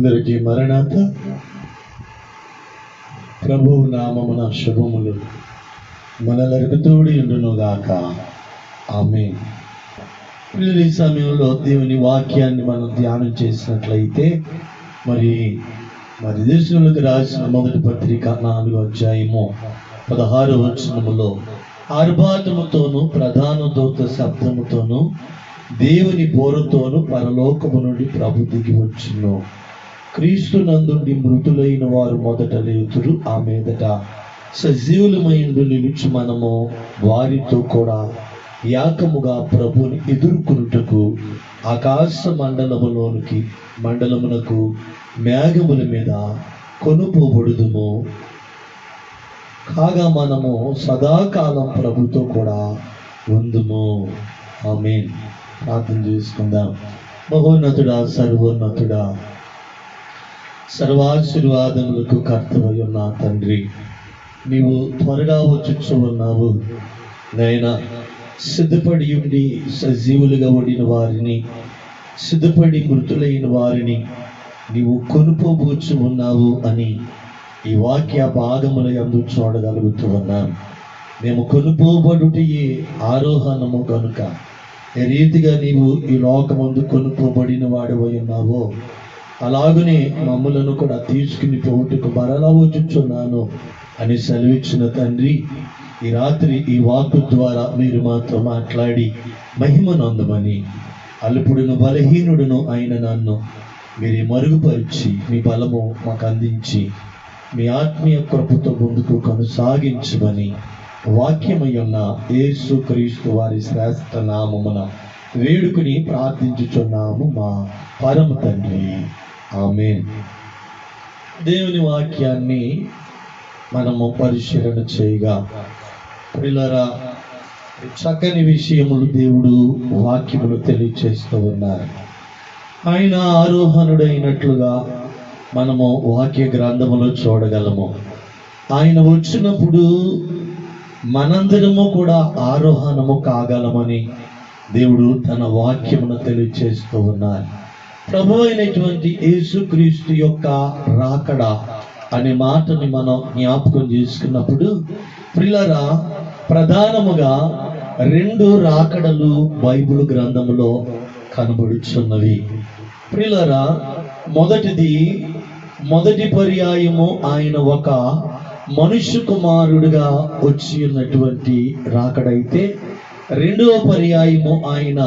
అందరికీ మరణాత. ప్రభువు నామమున శుభములు మనలరికి తోడి ఉండునుగాక. ఆమేన్. ఈ సమయంలో దేవుని వాక్యాన్ని మనం ధ్యానం చేసినట్లయితే మరి దేశంలోకి రాసిన మొదటి పత్రిక 4వ అధ్యాయము 16వ వచనములో ఆర్భాటముతోను ప్రధాన దూత శబ్దముతోను దేవుని బోరతోను పరలోకము నుండి ప్రభు దిగి వచ్చును. క్రీస్తు నందుండి మృతులైన వారు మొదట లేతురు, ఆ మీదట సజీవులమైండు నిలిచి మనము వారితో కూడా ఏకముగా ప్రభుని ఎదుర్కొనుటకు ఆకాశ మండలమునకు మేఘముల మీద కొనుపోబడుదుము. కాగా మనము సదాకాలం ప్రభుతో కూడా ఉందుము. ఆమేన్. ప్రార్థన చేసుకుందాం. మహోన్నతుడా, సర్వోన్నతుడా, సర్వాశీర్వాదములకు కర్తవై ఉన్న తండ్రి, నీవు త్వరగా వచ్చుచు ఉన్నావు నాయనా. సిద్ధపడి ఉండి సజీవులుగా ఉండిన వారిని, సిద్ధపడి మృతులైన వారిని నీవు కొనుపోబోచు ఉన్నావు అని ఈ వాక్య భాగముల యందు చూడగలుగుతూ ఉన్నాం. మేము కొనుపోబడుటయే ఆరోహణము కనుక ఏ రీతిగా నీవు ఈ లోకమందు కొనుపోబడిన వాడివై ఉన్నావో అలాగనే మమ్ములను కూడా తీసుకుని పోవుటకు మరలా వచ్చుచున్నాను అని సెలవిచ్చిన తండ్రి, ఈ రాత్రి ఈ వాక్కు ద్వారా మీరు మాతో మాట్లాడి మహిమనందమని, అల్పుడును బలహీనుడును అయిన నన్ను మీరే మరుగుపరిచి మీ బలము మాకు అందించి మీ ఆత్మీయ కృపతో ముందుకు కొనసాగించమని వాక్యమై ఉన్న యేసు క్రీస్తు వారి శ్రేష్ఠ నామమున వేడుకుని ప్రార్థించుచున్నాము మా పరమ తండ్రి. ఆమేన్. దేవుని వాక్యాన్ని మనము పరిశీలన చేయగా ప్రియులారా, చక్కని విషయములు దేవుడు వాక్యములు తెలియచేస్తూ ఉన్నారు. ఆయన ఆరోహణుడైనట్లుగా మనము వాక్య గ్రంథములో చూడగలము. ఆయన వచ్చినప్పుడు మనందరము కూడా ఆరోహణము కాగలమని దేవుడు తన వాక్యమును తెలియచేస్తూ ఉన్నారు. ప్రభు అయినటువంటి యేసుక్రీస్తు యొక్క రాకడ అనే మాటని మనం జ్ఞాపకం చేసుకున్నప్పుడు ప్రియులారా, ప్రధానముగా 2 రాకడలు బైబిల్ గ్రంథములో కనబడుచున్నవి. ప్రియులారా, మొదటి పర్యాయము ఆయన ఒక మనుష్య కుమారుడిగా వచ్చి ఉన్నటువంటి రాకడైతే, 2వ పర్యాయము ఆయన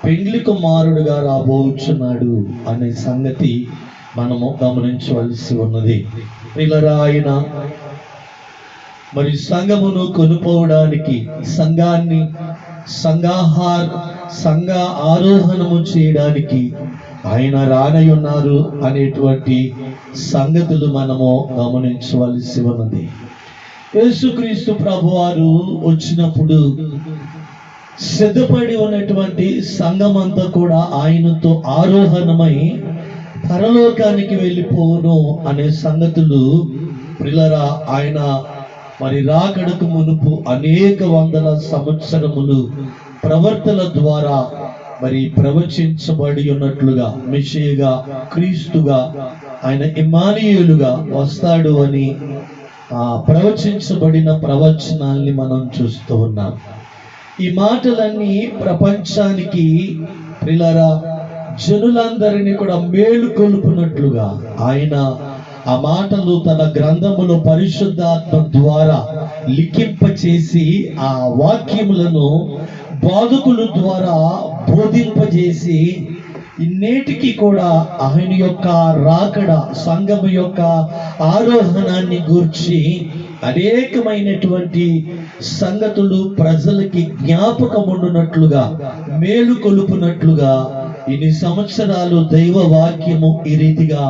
పెండ్లి కుమారుడుగా రాబోచున్నాడు అనే సంగతి మనము గమనించవలసి ఉన్నది. ప్రియులారా, ఆయన మరి సంఘమును కొనుపోవడానికి, సంఘ ఆరోహణము చేయడానికి ఆయన రానయున్నారు అనేటువంటి సంగతులు మనము గమనించవలసి ఉన్నది. యేసుక్రీస్తు ప్రభువారు వచ్చినప్పుడు సిద్ధపడి ఉన్నటువంటి సంఘమంతా కూడా ఆయనతో ఆరోహణమై పరలోకానికి వెళ్ళిపోను అనే సంగతులు ప్రియులారా, ఆయన మరి రాకడకు మునుపు అనేక వందల సంవత్సరములు ప్రవర్తన ద్వారా మరి ప్రవచించబడి ఉన్నట్లుగా, మెషియగా, క్రీస్తుగా, ఆయన ఇమ్మానుయేలుగా వస్తాడు అని ప్రవచించబడిన ప్రవచనాల్ని మనం చూస్తూ ఉన్నాం. ఈ మాటలన్నీ ప్రపంచానికి ప్రియులారా, జనులందరినీ కూడా మేలు కొలుపునట్లుగా ఆయన ఆ మాటలు తన గ్రంథములో పరిశుద్ధాత్మ ద్వారా లిఖింపచేసి ఆ వాక్యములను బోధకుల ద్వారా బోధింపజేసి నేటికి కూడా ఆయన యొక్క రాకడ, సంఘము యొక్క ఆరోహణాన్ని గూర్చి అనేకమైనటువంటి సంగతులు ప్రజలకి జ్ఞాపకముండునట్లుగా, మేలు కొలుపునట్లుగా ఇన్ని సంవత్సరాలు దైవ వాక్యము ఈ రీతిగా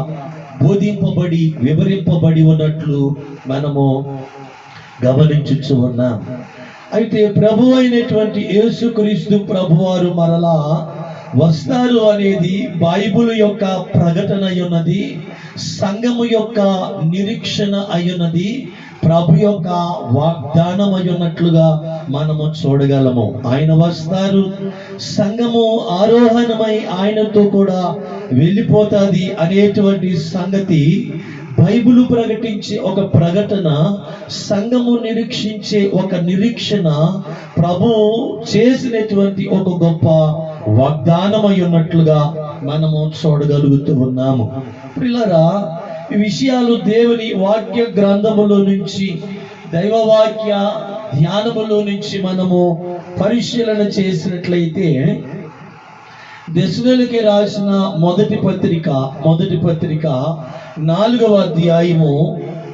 బోధింపబడి వివరింపబడి ఉన్నట్లు మనము గమనించుచు ఉన్నాం. అయితే ప్రభు అయినటువంటి యేసుక్రీస్తు ప్రభువారు మరలా వస్తారు అనేది బైబిల్ యొక్క ప్రకటన అయ్యున్నది, సంఘము యొక్క నిరీక్షణ అయ్యున్నది, ప్రభు యొక్క వాగ్దానం అయ్యున్నట్లుగా మనము చూడగలము. ఆయన వస్తారు, సంఘము ఆరోహణమై ఆయనతో కూడా వెళ్ళిపోతాది అనేటువంటి సంగతి బైబిల్ ప్రకటించే ఒక ప్రకటన, సంఘము నిరీక్షించే ఒక నిరీక్షణ ప్రభు చేసినటువంటి ఒక గొప్ప వాగ్దానమై ఉన్నట్లుగా మనము చూడగలుగుతూ ఉన్నాము. పిల్లరా, ఈ విషయాలు దేవుని వాక్య గ్రంథములో నుంచి, దైవవాక్య ధ్యానములో నుంచి మనము పరిశీలన చేసినట్లయితే, దశలోనికి రాసిన మొదటి పత్రిక 4వ అధ్యాయము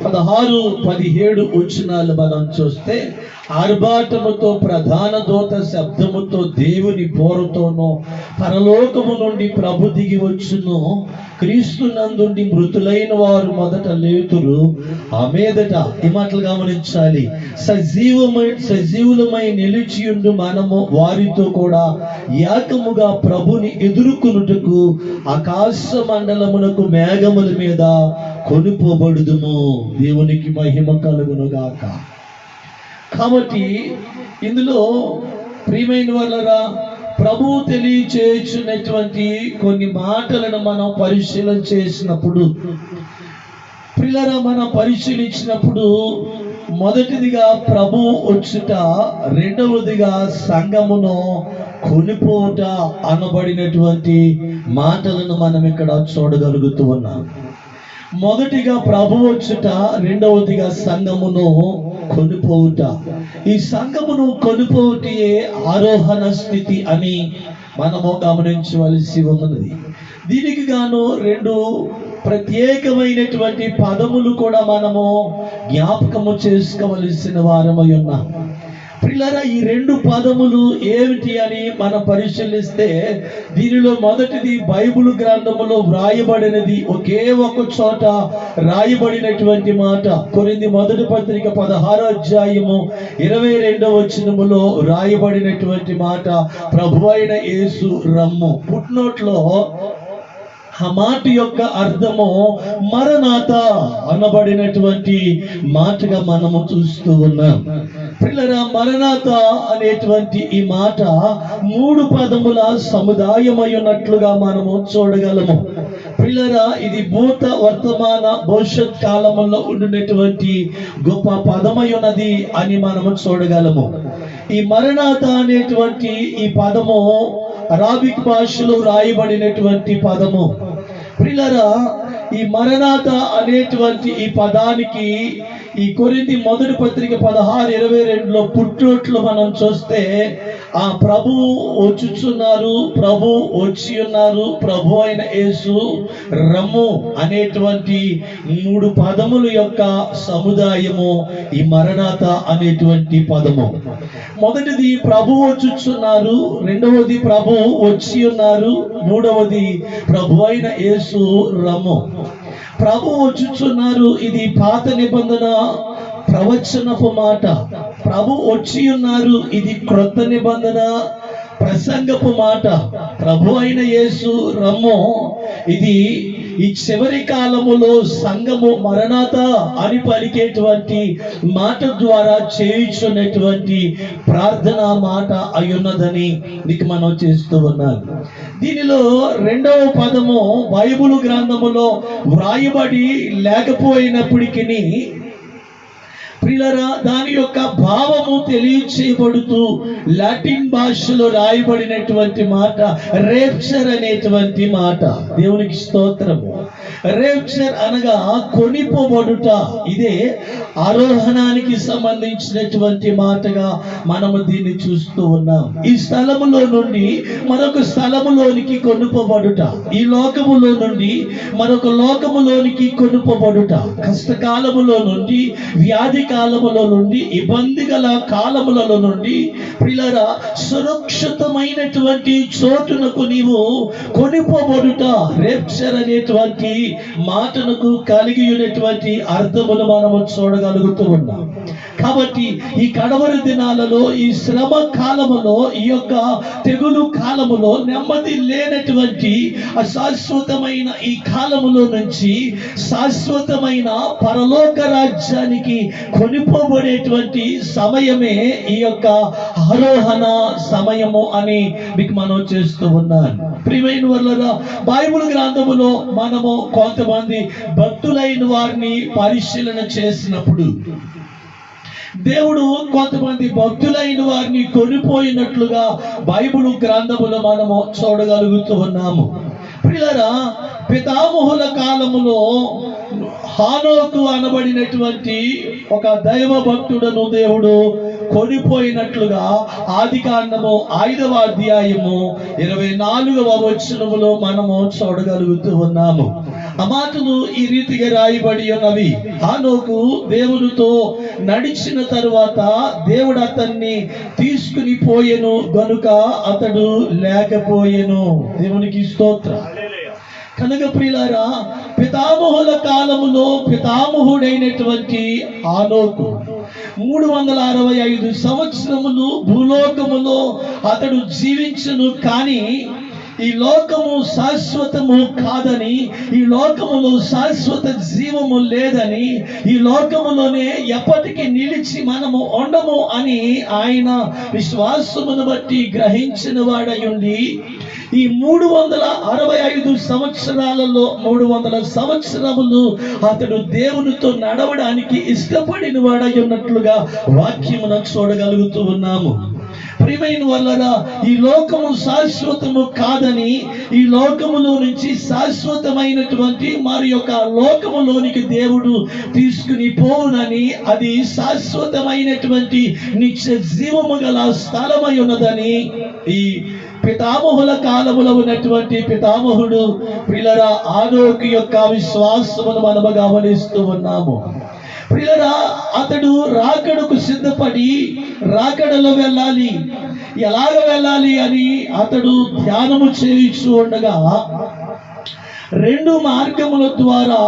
16-17 వచనాలు మనం చూస్తే, ఆర్భాటముతో ప్రధాన దూత శబ్దముతో దేవుని బోరతోనూ పరలోకము నుండి ప్రభు దిగి వచ్చును, క్రీస్తు నందుండి మృతులైన వారు మొదట లేతురు, ఆ మీదట, ఈ మాటలు గమనించాలి, సజీవులమై నిలిచియుండు మనము వారితో కూడా ఏకముగా ప్రభుని ఎదుర్కొనుటకు ఆకాశ మండలమునకు మేఘముల మీద కొనుపోబడుదుము. దేవునికి మహిమ కలుగును గాక. కాబట్టి ఇందులో ప్రియమైన వాళ్ళరా, ప్రభువు తెలియచేయుచున్నటువంటి కొన్ని మాటలను మనం పరిశీలన చేసినప్పుడు, ప్రియులారా, మనం పరిశీలించినప్పుడు మొదటిదిగా ప్రభు వచ్చుట, రెండవదిగా సంఘమును కొనిపోవుట అనబడినటువంటి మాటలను మనం ఇక్కడ చూడగలుగుతూ ఉన్నాం. మొదటిగా ప్రభు వచ్చుట, రెండవదిగా సంఘమును కొనిపోవుట. ఈ సంఘమును కొనిపోవుటే ఆరోహణ స్థితి అని మనము గమనించవలసి ఉన్నది. దీనికి గాను 2 ప్రత్యేకమైనటువంటి పదములు కూడా మనము జ్ఞాపకము చేసుకోవలసిన వారమై ఉన్నాం. ప్రియులారా, ఈ 2 పదములు ఏమిటి అని మనం పరిశీలిస్తే, దీనిలో మొదటిది బైబిల్ గ్రంథములో వ్రాయబడినది, ఒకే ఒక చోట రాయబడినటువంటి మాట. కొరింథీ మొదటి పత్రిక 16వ అధ్యాయము 22వ వచనములో రాయబడినటువంటి మాట, ప్రభువైన యేసు రమ్ము. ఫుట్నోట్లో ఆ మాట యొక్క అర్థము మరణాత అనబడినటువంటి మాటగా మనము చూస్తూ ఉన్నాం. పిల్లరా, మరణాత అనేటువంటి ఈ మాట 3 పదముల సముదాయమై ఉన్నట్లుగా మనము చూడగలము. పిల్లరా, ఇది భూత, వర్తమాన, భవిష్యత్ కాలములో ఉండినటువంటి గొప్ప పదమై ఉన్నది అని మనము చూడగలము. ఈ మరణాత అనేటువంటి ఈ పదము అరాబిక్ భాషలో రాయబడినటువంటి పదము. ప్రియులారా, ఈ మరణాత అనేటువంటి ఈ పదానికి ఈ కొరింథీ మొదటి పత్రిక 16:22లో పుట్రోట్లు మనం చూస్తే, ఆ ప్రభు వచ్చుచున్నారు, ప్రభు వచ్చి ఉన్నారు, ప్రభు అయిన యేసు రమ్ము అనేటువంటి 3 పదముల యొక్క సముదాయము ఈ మరణాత అనేటువంటి పదము. మొదటిది ప్రభు వచ్చుచున్నారు, రెండవది ప్రభు వచ్చి ఉన్నారు, మూడవది ప్రభు అయిన యేసు రమ్ము. ప్రభు వచ్చుచున్నారు, ఇది పాత నిబంధన ప్రవచనపు మాట. ప్రభు వచ్చి ఉన్నారు, ఇది క్రొత్త నిబంధన ప్రసంగపు మాట. ప్రభు అయిన యేసు రమ్ము, ఇది ఈ చివరి కాలములో సంఘము మరణాత అని పలికేటువంటి మాట ద్వారా చేయించున్నటువంటి ప్రార్థన మాట అయ్యున్నదని మీకు మనం చేస్తూ ఉన్నాను. దీనిలో 2వ పదము బైబిల్ గ్రంథములో వ్రాయబడి లేకపోయినప్పటికీ, ప్రియులారా, దాని యొక్క భావము తెలియచేయబడుతూ లాటిన్ భాషలో రాయబడినటువంటి మాట రేప్చర్ అనేటువంటి మాట. దేవునికి స్తోత్రము. రేప్చర్ అనగా కొనిపోబడుట. ఇదే ఆరోహణానికి సంబంధించినటువంటి మాటగా మనము దీన్ని చూస్తూ ఉన్నాం. ఈ స్థలములో నుండి మరొక స్థలములోనికి కొనుపోబడుట, ఈ లోకములో నుండి మరొక లోకములోనికి కొనుపోబడుట, కష్టకాలములో నుండి, వ్యాధి కాలములో నుండి, ఇబ్బంది గల కాలములలో నుండి, ప్రియులారా, సురక్షితమైనటువంటి చోటునకు నీవు కొనిపోబడుట. రేప్చర్ అనేటువంటి మాటనకు కలిగి ఉన్నటువంటి అర్థమును మనము చూడగలుగుతూ ఉన్నాం. కాబట్టి ఈ కడవరి దినాలలో, ఈ శ్రమ కాలములో, ఈ యొక్క తెగులు కాలములో, నెమ్మది లేనటువంటి అశాశ్వతమైన ఈ కాలములో నుంచి శాశ్వతమైన పరలోక రాజ్యానికి కొనిపోబడేటువంటి సమయమే ఈ యొక్క ఆరోహణ సమయము అని మీకు మనం చేస్తూ ఉన్నాను. ప్రియమైన వారలారా, బైబిల్ గ్రంథములో మనము కొంతమంది భక్తులైన వారిని పరిశీలన చేసినప్పుడు దేవుడు కొంతమంది భక్తులైన వారిని కొనిపోయినట్లుగా బైబిల్ గ్రంథములో మనము చూడగలుగుతూ ఉన్నాము. ప్రియులారా, పితామహుల కాలములో హానోకు అనబడినటువంటి ఒక దైవ భక్తుడను దేవుడు కొనిపోయినట్లుగా ఆదికాండము 5వ అధ్యాయము 24వ వచనములో మనము చూడగలుగుతూ ఉన్నాము. ఆ మాటలు ఈ రీతిగా రాయబడి ఉన్నవి. హానోకు దేవునితో నడిచిన తరువాత దేవుడు అతన్ని తీసుకుని పోయెను గనుక అతడు లేకపోయెను. దేవునికి స్తోత్రం. కనుక ప్రియులారా, పితామహుల కాలములో పితామహుడైనటువంటి హానోకు 365 సంవత్సరములు భూలోకములో అతడు జీవించును. కానీ ఈ లోకము శాశ్వతము కాదని, ఈ లోకములో శాశ్వత జీవము లేదని, ఈ లోకములోనే ఎప్పటికీ నిలిచి మనము ఉండము అని ఆయన విశ్వాసమును బట్టి గ్రహించిన వాడై ఉండి ఈ 365 సంవత్సరాలలో 300 సంవత్సరములు అతడు దేవునితో నడవడానికి ఇష్టపడిన వాడై ఉన్నట్లుగా వాక్యమును చూడగలుగుతూ ఉన్నాము. ప్రియమైన వారలారా, ఈ లోకము శాశ్వతము కాదని, ఈ లోకములో నుంచి శాశ్వతమైనటువంటి మరి యొక్క లోకములోనికి దేవుడు తీసుకుని పోవునని, అది శాశ్వతమైనటువంటి నిత్య జీవము గల స్థలమై ఉన్నదని ఈ పితామహుల కాలములో ఉన్నటువంటి పితామహుడు ప్రియులారా హానోకు యొక్క విశ్వాసమును మనము గమనిస్తూ ఉన్నాము. ప్రియులారా, అతడు రాకడకు సిద్ధపడి రాకడలో వెళ్ళాలి, ఎలాగ వెళ్ళాలి అని అతడు ధ్యానము చేయించు ఉండగా 2 మార్గముల ద్వారా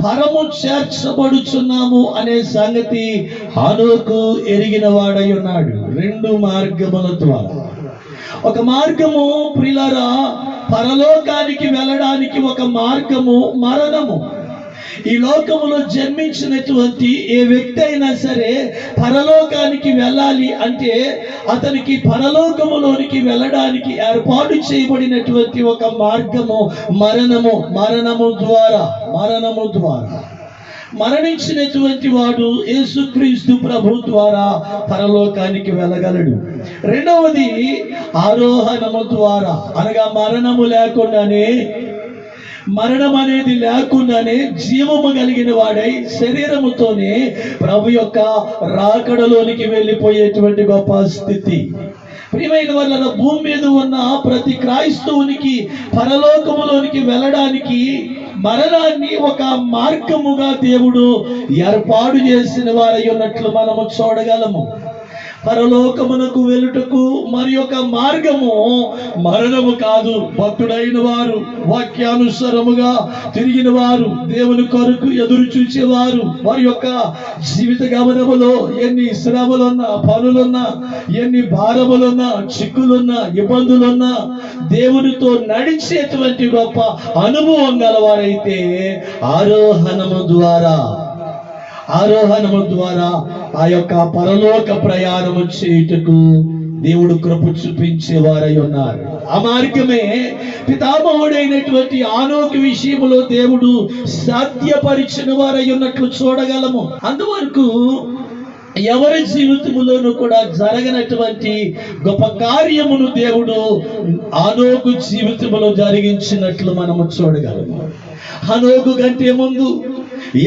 పరము చేర్చబడుచున్నాము అనే సంగతి హానోకు ఎరిగిన వాడై ఉన్నాడు. 2 మార్గముల ద్వారా. ఒక మార్గము ప్రియులారా పరలోకానికి వెళ్ళడానికి ఒక మార్గము మరణము. ఈ లోకములో జన్మించినటువంటి ఏ వ్యక్తి అయినా సరే పరలోకానికి వెళ్ళాలి అంటే అతనికి పరలోకములోనికి వెళ్ళడానికి ఏర్పాటు చేయబడినటువంటి ఒక మార్గము మరణము ద్వారా మరణించినటువంటి వాడు యేసుక్రీస్తు ప్రభు ద్వారా పరలోకానికి వెళ్ళగలడు. రెండవది ఆరోహణము ద్వారా, అనగా మరణం అనేది లేకుండానే జీవము కలిగిన వాడై శరీరముతోనే ప్రభు యొక్క రాకడలోనికి వెళ్ళిపోయేటువంటి గొప్ప స్థితి. ప్రియమైన వాళ్ళ భూమి మీద ఉన్న ప్రతి క్రైస్తవునికి పరలోకములోనికి వెళ్ళడానికి మరణాన్ని ఒక మార్గముగా దేవుడు ఏర్పాటు చేసిన వారై ఉన్నట్లు మనము చూడగలము. పరలోకమునకు వెళ్ళుటకు మరి ఒక మార్గము మరణము కాదు. భక్తుడైన వారు, వాక్యానుసారముగా తిరిగిన వారు, దేవుని కొరకు ఎదురు చూసేవారు, వారి యొక్క జీవిత గమనములో ఎన్ని శ్రమలున్నా, పనులున్నా, ఎన్ని భారములున్నా, చిక్కులున్నా, ఇబ్బందులున్నా దేవునితో నడిచేటువంటి గొప్ప అనుభవం గలవారైతే ఆరోహణము ద్వారా ఆ యొక్క పరలోక ప్రయాణము చేయుటకు దేవుడు కృప చూపించేవారై ఉన్నారు. ఆ మార్గమే పితామహుడైనటువంటి హానోకు విషయంలో దేవుడు సాధ్యపరిచిన వారై ఉన్నట్లు చూడగలము. అందువరకు ఎవరి జీవితంలోనూ కూడా జరగనటువంటి గొప్ప కార్యమును దేవుడు హానోకు జీవితంలో జరిగించినట్లు మనము చూడగలము. హానోకు కంటే ముందు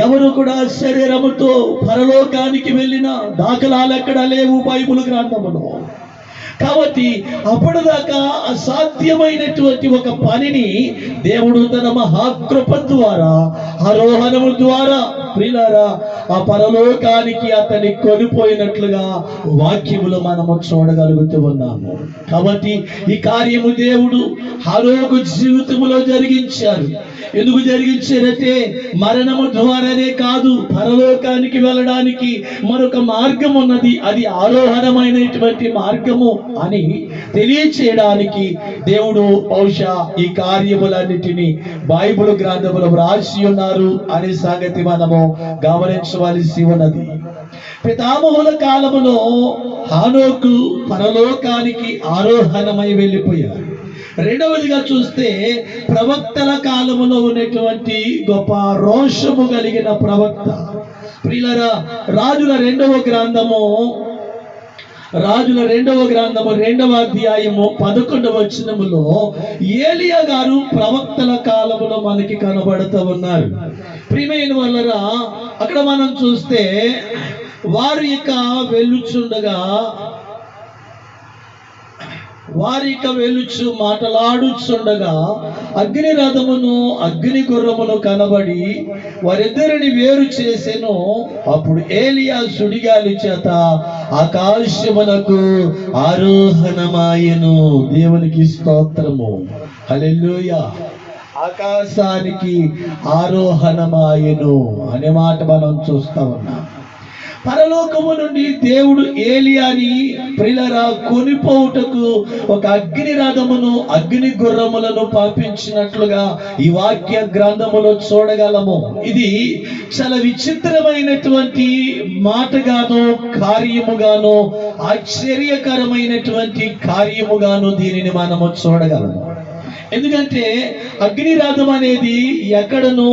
ఎవరు కూడా శరీరముతో పరలోకానికి వెళ్ళిన దాఖలాలు ఎక్కడ లేవు బైబిల్ గ్రంథములో. కాబట్టి అప్పటిదాకా అసాధ్యమైనటువంటి ఒక పనిని దేవుడు తన మహాకృప ద్వారా ఆరోహణము ద్వారా ప్రియులారా ఆ పరలోకానికి అతన్ని కొనిపోయినట్లుగా వాక్యములో మనము చూడగలుగుతూ ఉన్నాము. కాబట్టి ఈ కార్యము దేవుడు హనోకు జీవితంలో జరిగించారు. ఎందుకు జరిగించారంటే మరణము ద్వారానే కాదు, పరలోకానికి వెళ్ళడానికి మరొక మార్గం ఉన్నది, అది ఆరోహణమైనటువంటి మార్గము అని తెలియచేయడానికి దేవుడు బహుశా ఈ కార్యములన్నిటినీ బైబిల్ గ్రంథములో వ్రాసి ఉన్నారు అనే సంగతి మనము గమనించవలసి ఉన్నది. పితామహుల కాలములో హనోకు పరలోకానికి ఆరోహణమై వెళ్ళిపోయారు. రెండవదిగా చూస్తే ప్రవక్తల కాలములో ఉన్నటువంటి గొప్ప రోషము కలిగిన ప్రవక్త. ప్రియులారా, రాజుల రెండవ గ్రంథము 2వ అధ్యాయము 11వ వచనములో ఏలియా గారు ప్రవక్తల కాలములో మనకి కనబడుతూ ఉన్నారు. ప్రియమైన వాళ్ళరా, అక్కడ మనం చూస్తే వారు ఇక వెళ్ళుచు మాటలాడుచుండగా అగ్ని రథమును అగ్ని గుర్రమును కనబడి వారిద్దరిని వేరు చేసెను. అప్పుడు ఏలియా సుడిగాలి చేత ఆకాశమునకు ఆరోహణమాయెను. దేవునికి స్తోత్రము, హల్లెలూయా. ఆకాశానికి ఆరోహణమాయెను అనే మాట మనం చూస్తా ఉన్నాం. పరలోకము నుండి దేవుడు ఏలియాని ప్రియులారా కొనిపోవుటకు ఒక అగ్ని రథమును అగ్ని గుర్రములను పంపించినట్లుగా ఈ వాక్య గ్రంథములో చూడగలము. ఇది చాలా విచిత్రమైనటువంటి మాటగాను కార్యముగాను ఆశ్చర్యకరమైనటువంటి కార్యముగాను దీనిని మనము చూడగలము. ఎందుకంటే అగ్నిరథం అనేది ఎక్కడను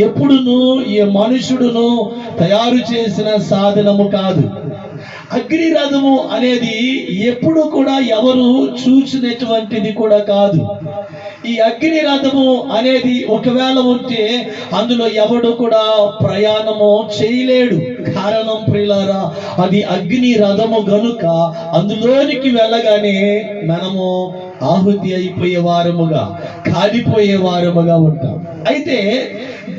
ఎప్పుడును ఏ మనుషుడును తయారు చేసిన సాధనము కాదు. అగ్నిరథము అనేది ఎప్పుడు కూడా ఎవరు చూసినటువంటిది కూడా కాదు. ఈ అగ్ని రథము అనేది ఒకవేళ ఉంటే అందులో ఎవడు కూడా ప్రయాణము చేయలేడు. కారణం ప్రియులారా, అది అగ్ని రథము గనుక అందులోనికి వెళ్ళగానే మనము ఆహుతి అయిపోయే వారముగా, కాలిపోయే వారముగా ఉంటాం. అయితే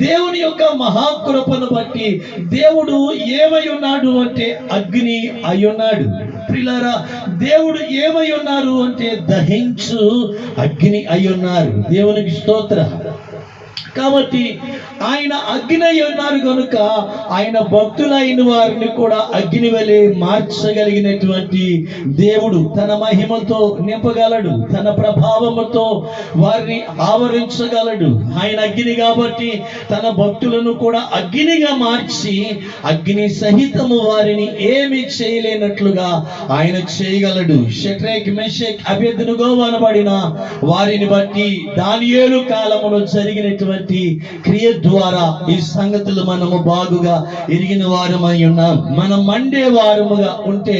దేవుని యొక్క మహాకృపను బట్టి దేవుడు ఏమై ఉన్నాడు అంటే అగ్ని అయి ఉన్నాడు. ప్రియులారా, దేవుడు ఏమై ఉన్నారు అంటే దహించు అగ్ని అయి ఉన్నారు. దేవునికి స్తోత్రం. కాబట్టి ఆయన అగ్ని అయి ఉన్నారు కనుక ఆయన భక్తులైన వారిని కూడా అగ్ని వలె మార్చగలిగినటువంటి దేవుడు తన మహిమతో నింపగలడు, తన ప్రభావముతో వారిని ఆవరించగలడు. ఆయన అగ్ని కాబట్టి తన భక్తులను కూడా అగ్నిగా మార్చి అగ్ని సహితము వారిని ఏమి చేయలేనట్లుగా ఆయన చేయగలడు. షడ్రక్, మెషక్, అబేద్నెగో అనబడిన వారిని బట్టి దానియేలు కాలములో జరిగినటువంటి క్రియ ద్వారా ఈ సంగతులు మనము బాగుగా ఎరిగిన వారమై ఉన్నాం. మనం మండే వారముగా ఉంటే,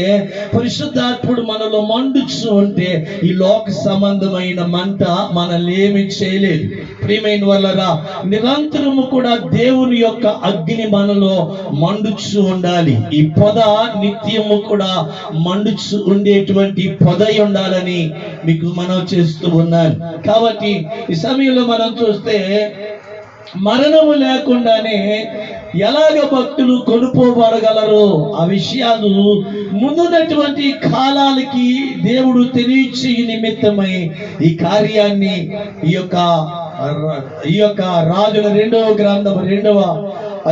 పరిశుద్ధాత్ముడు మనలో మండుచు ఉంటే ఈ లోక సంబంధమైన మంట మనల్ని ఏమి చేయలేదు. ప్రియమైన వాళ్ళరా, నిరంతరము కూడా దేవుని యొక్క అగ్ని మనలో మండుచు ఉండాలి. ఈ పొద నిత్యము కూడా మండుచు ఉండేటువంటి పొదై ఉండాలని మీకు మనం చేస్తూ ఉన్నాను. కాబట్టి ఈ సమయంలో మనం చూస్తే మరణము లేకుండానే ఎలాగ భక్తులు కొనుక్కోబడగలరో ఆ విషయాలు ముందున్నటువంటి కాలాలకి దేవుడు తెలియచే నిమిత్తమై ఈ కార్యాన్ని ఈ యొక్క రాజుల 2వ గ్రంథం 2వ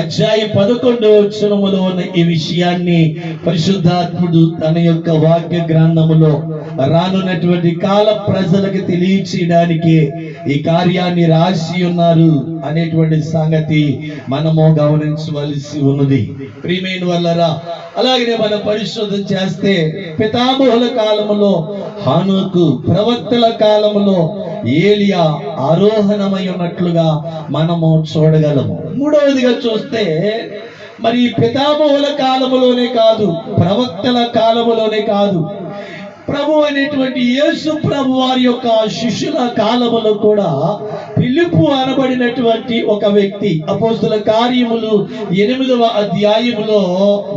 అధ్యాయం 11వ వచనములో ఉన్న ఈ విషయాన్ని పరిశుద్ధాత్ముడు తన యొక్క వాక్య గ్రంథములో రానున్నటువంటి కాల ప్రజలకు తెలియచేయడానికి ఈ కార్యాన్ని రాసి ఉన్నారు అనేటువంటి సంగతి మనము గమనించవలసి ఉన్నది. ప్రియమైన వాళ్ళరా, అలాగనే మనం పరిశోధన చేస్తే పితామహుల కాలములో హనోకు, ప్రవక్తల కాలములో ఏలియా ఆరోహణమై ఉన్నట్లుగా మనము చూడగలము. మూడవదిగా చూస్తే మరి పితామహుల కాలములోనే కాదు, ప్రవక్తల కాలములోనే కాదు, ప్రభు అనేటువంటి యేసు ప్రభు వారి యొక్క శిష్యుల కాలములో కూడా ఫిలిప్పు అనబడినటువంటి ఒక వ్యక్తి అపోస్తుల కార్యములు 8వ అధ్యాయములో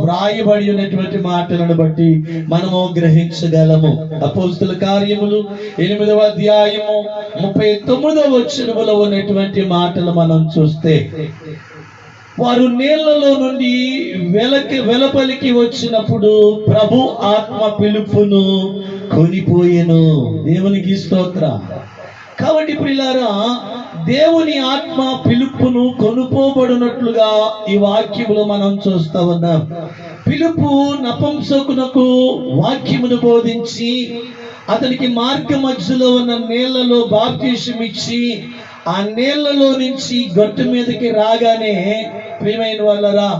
వ్రాయబడి ఉన్నటువంటి మాటలను బట్టి మనము గ్రహించగలము. అపోస్తుల కార్యములు 8వ అధ్యాయము 39వ వచనములో ఉన్నటువంటి మాటలు మనం చూస్తే, వారు నీళ్లలో నుండి వెలుపలికి వచ్చినప్పుడు ప్రభు ఆత్మ పిలుపును కొనిపోయెను. దేవునికి స్తోత్రం. కాబట్టి ప్రియులారా, దేవుని ఆత్మ పిలుపును కొనుపోబడినట్లుగా ఈ వాక్యములో మనం చూస్తా ఉన్నాం. పిలుపు నపుంసకునకు వాక్యమును బోధించి అతనికి మార్గ మధ్యలో ఉన్న నీళ్లలో బాప్తిసం ఇచ్చి ఆ నీళ్లలో నుంచి గట్టు మీదకి రాగానే ప్రియమైన వాళ్ళరా,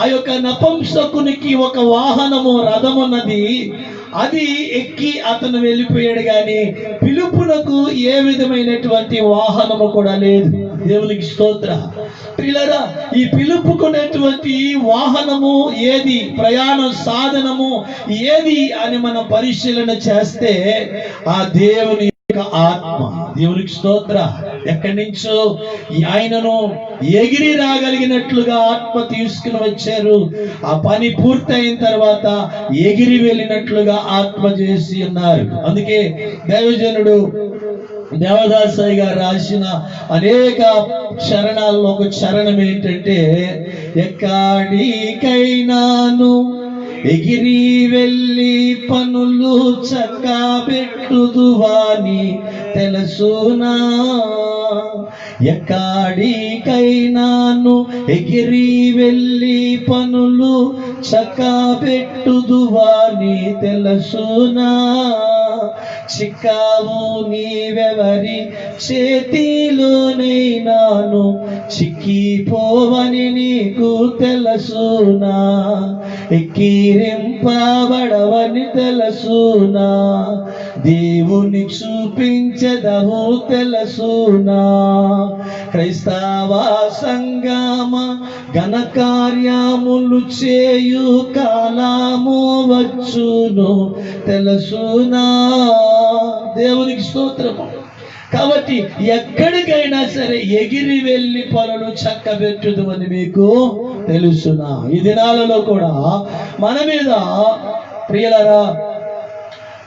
ఆ యొక్క నపుంసకునికి ఒక వాహనము, రథం ఉన్నది. అది ఎక్కి అతను వెళ్ళిపోయాడు, కానీ పిలుపునకు ఏ విధమైనటువంటి వాహనము కూడా లేదు. దేవునికి స్తోత్ర. ప్రియులారా, ఈ పిలుపుకునేటువంటి వాహనము ఏది, ప్రయాణ సాధనము ఏది అని మనం పరిశీలన చేస్తే ఆ దేవుని ఆత్మ. దేవునికి స్తోత్ర. ఎక్కడి నుంచో ఆయనను ఎగిరి రాగలిగినట్లుగా ఆత్మ తీసుకుని వచ్చారు. ఆ పని పూర్తయిన తర్వాత ఎగిరి వెళ్ళినట్లుగా ఆత్మ చేసి ఉన్నారు. అందుకే దైవజనుడు దేవదాసయ్య గారు రాసిన అనేక చరణాల్లో ఒక చరణం ఏంటంటే, ఎక్కడికైనాను ఎగిరి వెళ్ళి పనులు చక్కబెట్టుదువాని తెలుసునా, ఎక్కడికైనాను ఎగిరి వెళ్ళి పనులు చక్కబెట్టుదువాని తెలుసునా, చిక్కావు నీవెవరి చేతిలోనైనాను చిక్కిపోవని నీకు తెలుసునా, ఎక్కిరింపబడవని తెలుసునా, దేవుని చూపించదవు తెలుసునా. క్రైస్తవ సంగమ ఘనకార్యములు చేయు కాలము వచ్చును తెలుసునా. దేవునికి స్తోత్రము. కాబట్టి ఎక్కడికైనా సరే ఎగిరి వెళ్ళి పనులు చక్కబెట్టుదు అని మీకు తెలుసునా. ఈ దినాలలో కూడా మన మీద ప్రియులరా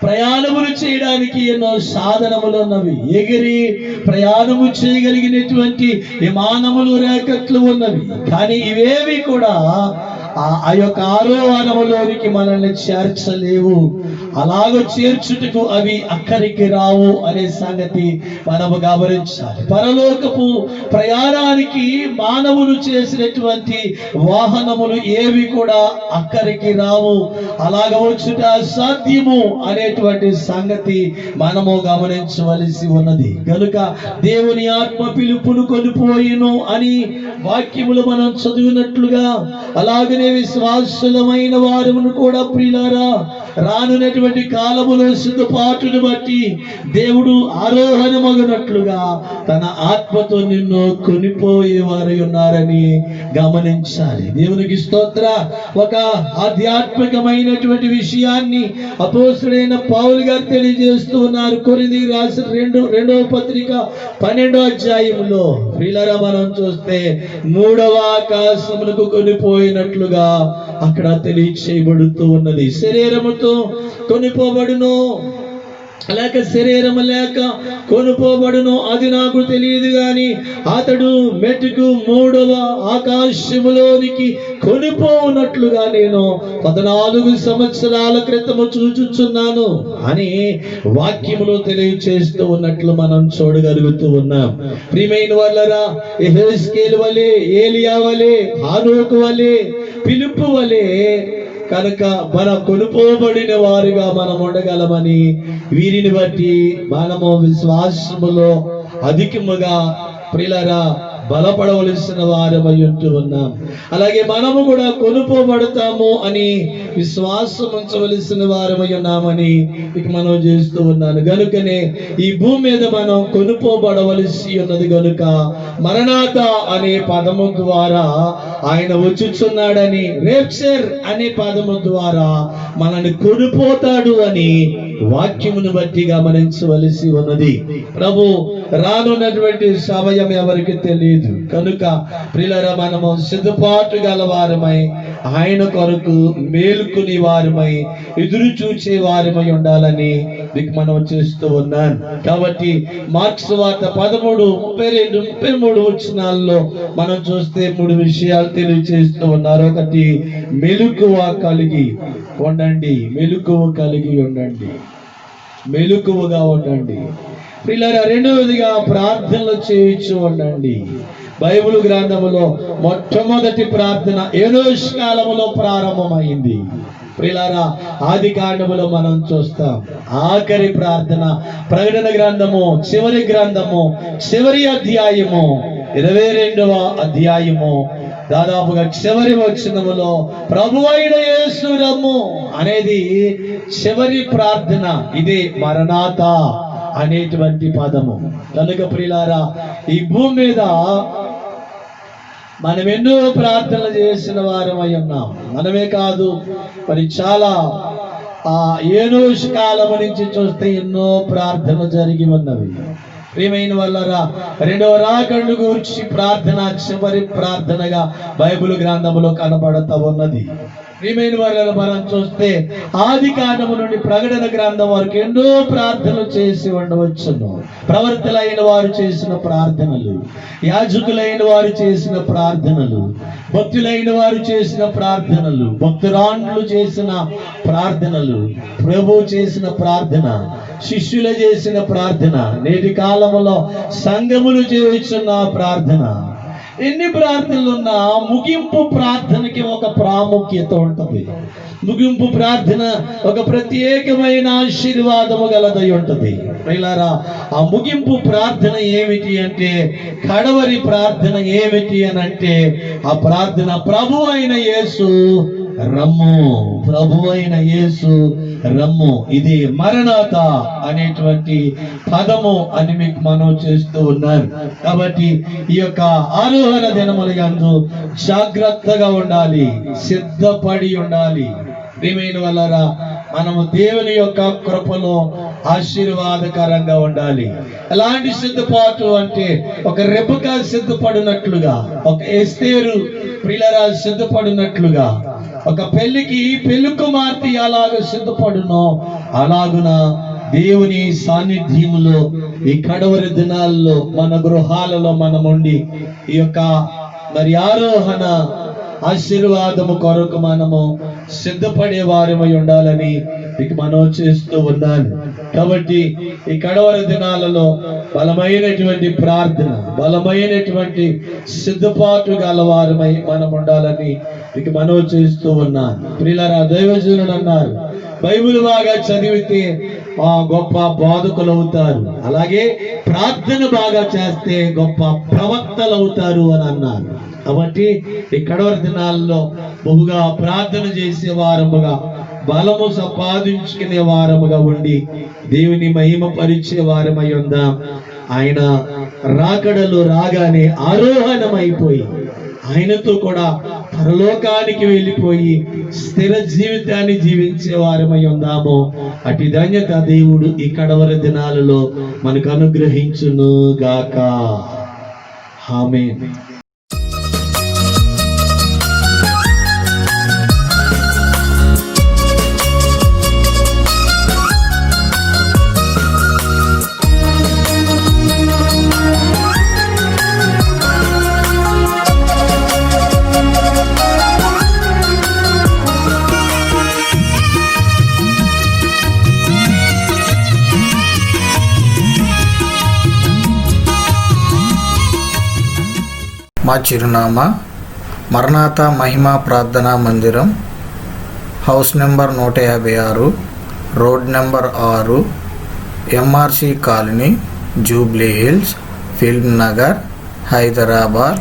ప్రయాణములు చేయడానికి ఎన్నో సాధనములు ఉన్నవి. ఎగిరి ప్రయాణము చేయగలిగినటువంటి విమానములు, రేకట్లు ఉన్నవి. కానీ ఇవేవి కూడా ఆ యొక్క ఆరోహణములోనికి మనల్ని చేర్చలేవు. అలాగ చేర్చుటకు అవి అక్కడికి రావు అనే సంగతి మనము గమనించాలి. పరలోకపు ప్రయాణానికి మానవులు చేసినటువంటి వాహనములు ఏవి కూడా అక్కడికి రావు. అలాగ వచ్చుట అసాధ్యము అనేటువంటి సంగతి మనము గమనించవలసి ఉన్నది. కనుక దేవుని ఆత్మ పిలుపును కొనిపోయిను అని వాక్యములు మనం చదివినట్లుగా, అలాగనే విశ్వాసులమైన వారును కూడా ప్రియులారా రానున్నటువంటి కాలములో సిద్ధపాటును బట్టి దేవుడు ఆరోహణమగునట్లుగా తన ఆత్మతో నిన్ను కొనిపోయేవారు ఉన్నారని గమనించాలి. దేవునికి స్తోత్ర. ఒక ఆధ్యాత్మికమైనటువంటి విషయాన్ని అపోస్తలుడైన పౌలు గారు తెలియజేస్తూ ఉన్నారు. కొరింథీయులకు రాసిన రెండవ పత్రిక 12వ అధ్యాయంలో ప్రియులారా మనం చూస్తే 3వ ఆకాశములకు కొనిపోయినట్లుగా అక్కడ తెలియచేయబడుతూ ఉన్నది. శరీరముతో కొనిపోబడును లేక శరీరము లేక కొనుపోబడును అది నాకు తెలియదు, గాని అతడు మెట్టుకు 3వ ఆకాశములోనికి కొనిపోనట్లుగా నేను 14 సంవత్సరాల క్రితము చూచుచున్నాను అని వాక్యములో తెలియచేస్తూ ఉన్నట్లు మనం చూడగలుగుతూ ఉన్నాం. ప్రియమైన వాళ్ళరా, యెహెజ్కేలు వలె, ఏలియా వలె, హానోకు వలె, పిలుపు వలె కనుక మన కొనుపోబడిన వారుగా మనం ఉండగలమని వీరిని బట్టి మనము విశ్వాసములో అధికముగా ప్రియులారా బలపడవలసిన వారమై ఉంటూ ఉన్నాం. అలాగే మనము కూడా కొనుపోబడతాము అని విశ్వాసం ఉంచవలసిన వారమై ఉన్నామని ఇక మనం చేస్తూ ఉన్నాను. గనుకనే ఈ భూమి మీద మనం కొనుపోబడవలసి ఉన్నది. గనుక మరణాత అనే పదము ద్వారా ఆయన వచ్చుచున్నాడని, రేప్చర్ అనే పదము ద్వారా మనల్ని కొనుపోతాడు అని వాక్యమును బట్టి గమనించవలసి ఉన్నది. ప్రభు రానున్నటువంటి సమయం ఎవరికి తెలియదు. కనుక ప్రియులారా మనము సిద్ధపాటు గలవారమై ఆయన కొరకు మేలుకుని వారమై ఎదురు చూచే వారమై ఉండాలని మీకు మనం చేస్తూ ఉన్నాను. కాబట్టి మార్క్స్ వార్త 13:32-33 వచనాల్లో మనం చూస్తే 3 విషయాలు తెలియజేస్తూ ఉన్నారు. ఒకటి, మెలకువ కలిగి ఉండండి. మెలకువ కలిగి ఉండండి, మెలకువగా ఉండండి పిల్లరా. రెండవదిగా, ప్రార్థనలు చేయించు ఉండండి. బైబిల్ గ్రంథములో మొట్టమొదటి ప్రార్థన ఎనోషు కాలములో ప్రారంభమైంది ప్రియులారా. ఆది కాండములో మనం చూస్తాం. ఆఖరి ప్రార్థన ప్రకటన గ్రంథము చివరి గ్రంథము చివరి అధ్యాయము 22వ అధ్యాయము దాదాపుగా చివరి వచనములో ప్రభువైన యేసు రమ్ము అనేది చివరి ప్రార్థన. ఇది మరణాత అనేటువంటి పదము. కనుక ప్రియులారా, ఈ భూమి మీద మనం ఎన్నో ప్రార్థనలు చేసిన వారమై ఉన్నాం. మనమే కాదు, మరి చాలా ఎనోషు కాలం నుంచి చూస్తే ఎన్నో ప్రార్థనలు జరిగి ఉన్నవి. ప్రియమైన వాళ్ళరా, రెండవ రాకడ గురించి ప్రార్థన చివరి ప్రార్థనగా బైబిల్ గ్రంథములో కనబడుతూ ఉన్నది. ప్రియమైన వాళ్ళని మనం చూస్తే ఆది కాండము నుండి ప్రకటన గ్రంథం వరకు ఎన్నో ప్రార్థనలు చేసి ఉండవచ్చును. ప్రవర్తలైన వారు చేసిన ప్రార్థనలు, యాజకులైన వారు చేసిన ప్రార్థనలు, భక్తులైన వారు చేసిన ప్రార్థనలు, భక్తురాండ్లు చేసిన ప్రార్థనలు, ప్రభు చేసిన ప్రార్థన, శిష్యులు చేసిన ప్రార్థన, నేటి కాలంలో సంఘములు చేస్తున్న ప్రార్థన. ఎన్ని ప్రార్థనలు ఉన్నా ముగింపు ప్రార్థనకి ఒక ప్రాముఖ్యత ఉంటుంది. ముగింపు ప్రార్థన ఒక ప్రత్యేకమైన ఆశీర్వాదము గలదై ఉంటుంది. ప్రియులారా, ఆ ముగింపు ప్రార్థన ఏమిటి అంటే, కడవరి ప్రార్థన ఏమిటి అని అంటే, ఆ ప్రార్థన ప్రభు అయిన యేసు రమ్ము, ప్రభు అయిన యేసు రమ్ము. ఇది మరణాత అనేటువంటి పదము అని మీకు మనం చేస్తూ ఉన్నాను. కాబట్టి ఈ యొక్క ఆరోహణ దినముల యందు జాగ్రత్తగా ఉండాలి, సిద్ధపడి ఉండాలి. ప్రియమైన వాళ్ళరా, మనము దేవుని యొక్క కృపలో ఆశీర్వాదకరంగా ఉండాలి. ఎలాంటి సిద్ధపాటు అంటే, ఒక రెబెకా సిద్ధపడినట్లుగా, ఒక ఎస్తేరు ప్రియులరా సిద్ధపడినట్లుగా, ఒక పెళ్లికి పెళ్లి కుమార్తె అలాగ సిద్ధపడునో అలాగున దేవుని సాన్నిధ్యములో ఈ కడవరి దినాల్లో మన గృహాలలో మనముండి ఈ యొక్క మరి ఆరోహణ ఆశీర్వాదము కొరకు మనము సిద్ధపడే వారమై ఉండాలని ఇక మనం చేస్తూ ఉన్నాను. కాబట్టి ఈ కడవరి దినాలలో బలమైనటువంటి ప్రార్థన, బలమైనటువంటి సిద్ధపాటు గలవారమై మనం ఉండాలని ఇక మనం చేస్తూ ఉన్నాను. ప్రియులారా, దైవజనులు అన్నారు, బైబిల్ బాగా చదివితే గొప్ప బోధకులు అవుతారు, అలాగే ప్రార్థన బాగా చేస్తే గొప్ప ప్రవక్తలు అవుతారు అని అన్నారు. కాబట్టి ఈ కడవరి దినాల్లో బహుగా ప్రార్థన చేసే వారముగా, బలము సంపాదించుకునే వారముగా ఉండి దేవుని మహిమ పరిచే వారమై ఉందాం. ఆయన రాకడలో రాగానే ఆరోహణమైపోయి ఆయనతో కూడా పరలోకానికి వెళ్ళిపోయి స్థిర జీవితాన్ని జీవించే వారమై ఉందాము. అటు ధన్యత దేవుడు ఈ కడవరి దినాలలో మనకు అనుగ్రహించును గాక. ఆమేన్. మా చిరునామా మరణాత మహిమా ప్రార్థనా మందిరం, house number 156, road number 6, MRC colony, Jubilee hills, film Nagar, Hyderabad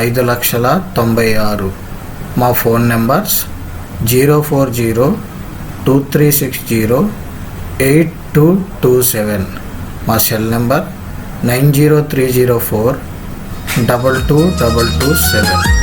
5,96,000. మా ఫోన్ నెంబర్స్ 04023608227. మా సెల్ నెంబర్ 90304 222227.